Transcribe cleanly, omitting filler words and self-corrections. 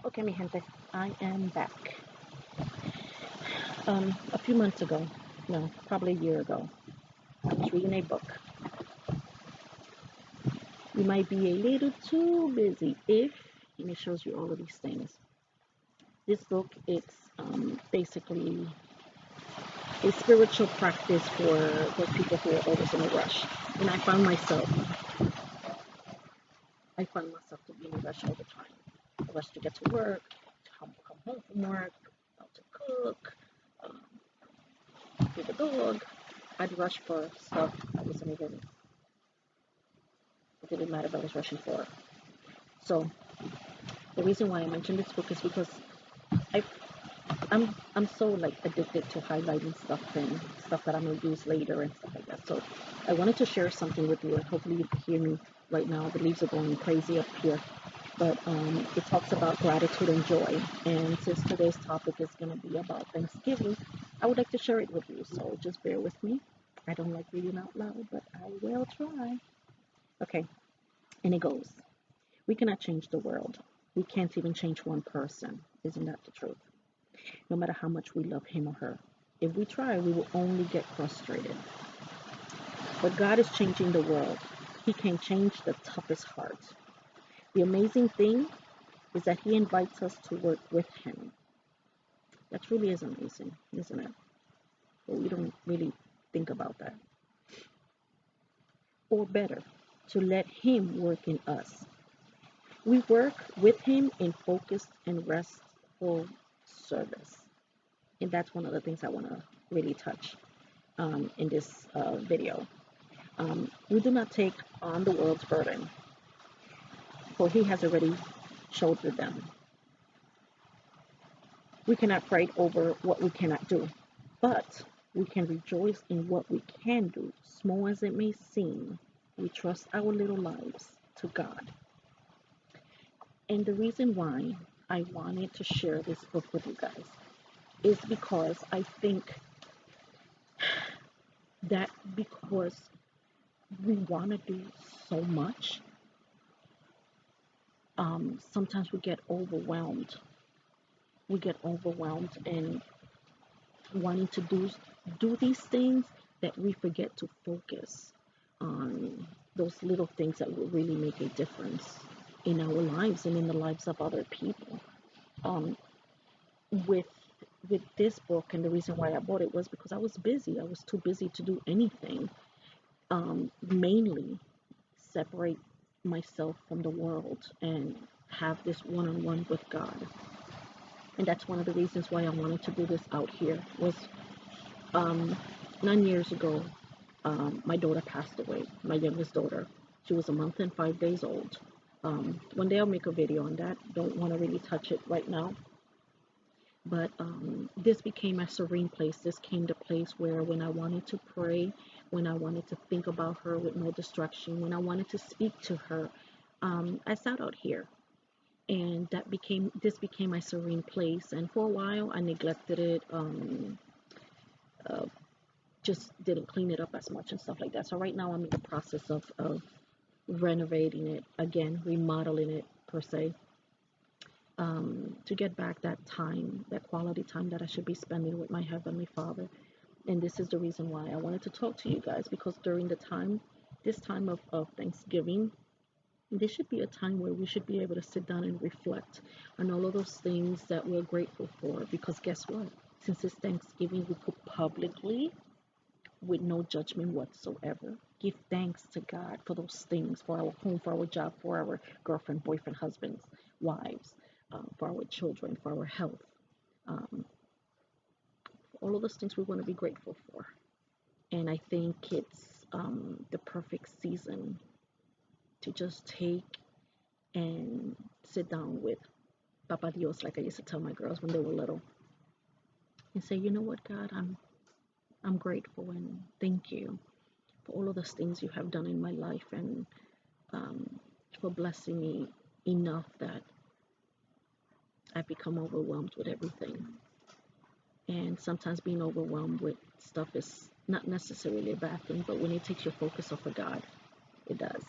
Okay, mi gente, I am back. A few months ago, no, probably a year ago, I was reading a book. You might be a little too busy if, and it shows you all of these things. This book, it's basically a spiritual practice for those people who are always in a rush. And I find myself to be in a rush all the time. A rush to get to work, to come home from work, to cook, um, with the dog. I'd rush for stuff it didn't matter if I was rushing for it. So the reason why I mentioned this book is because I I'm so like addicted to highlighting stuff and stuff that I'm gonna use later and stuff like that. So I wanted to share something with you, and hopefully you can hear me right now. The leaves are going crazy up here, but it talks about gratitude and joy. And since today's topic is gonna be about Thanksgiving, I would like to share it with you. So just bear with me. I don't like reading out loud, but I will try. Okay, and it goes. We cannot change the world. We can't even change one person. Isn't that the truth? No matter how much we love him or her. If we try, we will only get frustrated. But God is changing the world. He can change the toughest heart. The amazing thing is that he invites us to work with him. That truly is amazing, isn't it? But we don't really think about that. Or better, to let him work in us. We work with him in focused and restful service. And that's one of the things I want to really touch in this video. We do not take on the world's burden, for he has already shouldered them. We cannot fight over what we cannot do, but we can rejoice in what we can do, small as it may seem. We trust our little lives to God. And the reason why I wanted to share this book with you guys is because I think that because we want to do so much, sometimes we get overwhelmed. We get overwhelmed and wanting to do these things that we forget to focus on those little things that will really make a difference in our lives and in the lives of other people. Um, with with this book, and the reason why I bought it was because I was busy. I was too busy to do anything. Mainly separate myself from the world and have this one-on-one with God. And that's one of the reasons why I wanted to do this out here was um, 9 years ago, my daughter passed away, my youngest daughter. She was a month and 5 days old. One day I'll make a video on that. Don't want to really touch it right now. But this became a serene place. This came to place where when I wanted to pray, when I wanted to think about her with no distraction, when I wanted to speak to her, I sat out here. And this became my serene place. And for a while, I neglected it. Uh, just didn't clean it up as much and stuff like that. So right now I'm in the process of renovating it again, remodeling it per se, to get back that time, that quality time that I should be spending with my Heavenly Father. And this is the reason why I wanted to talk to you guys, because during this time of Thanksgiving, this should be a time where we should be able to sit down and reflect on all of those things that we're grateful for. Because guess what? Since it's Thanksgiving, we could publicly, with no judgment whatsoever, give thanks to God for those things, for our home, for our job, for our girlfriend, boyfriend, husbands, wives, for our children, for our health. Um, all of those things we want to be grateful for. And I think it's the perfect season to just take and sit down with Papa Dios, like I used to tell my girls when they were little, and say, you know what, God, I'm grateful and thank you for all of those things you have done in my life, and um, for blessing me enough that I've become overwhelmed with everything. And sometimes being overwhelmed with stuff is not necessarily a bad thing, but when it takes your focus off of God, it does.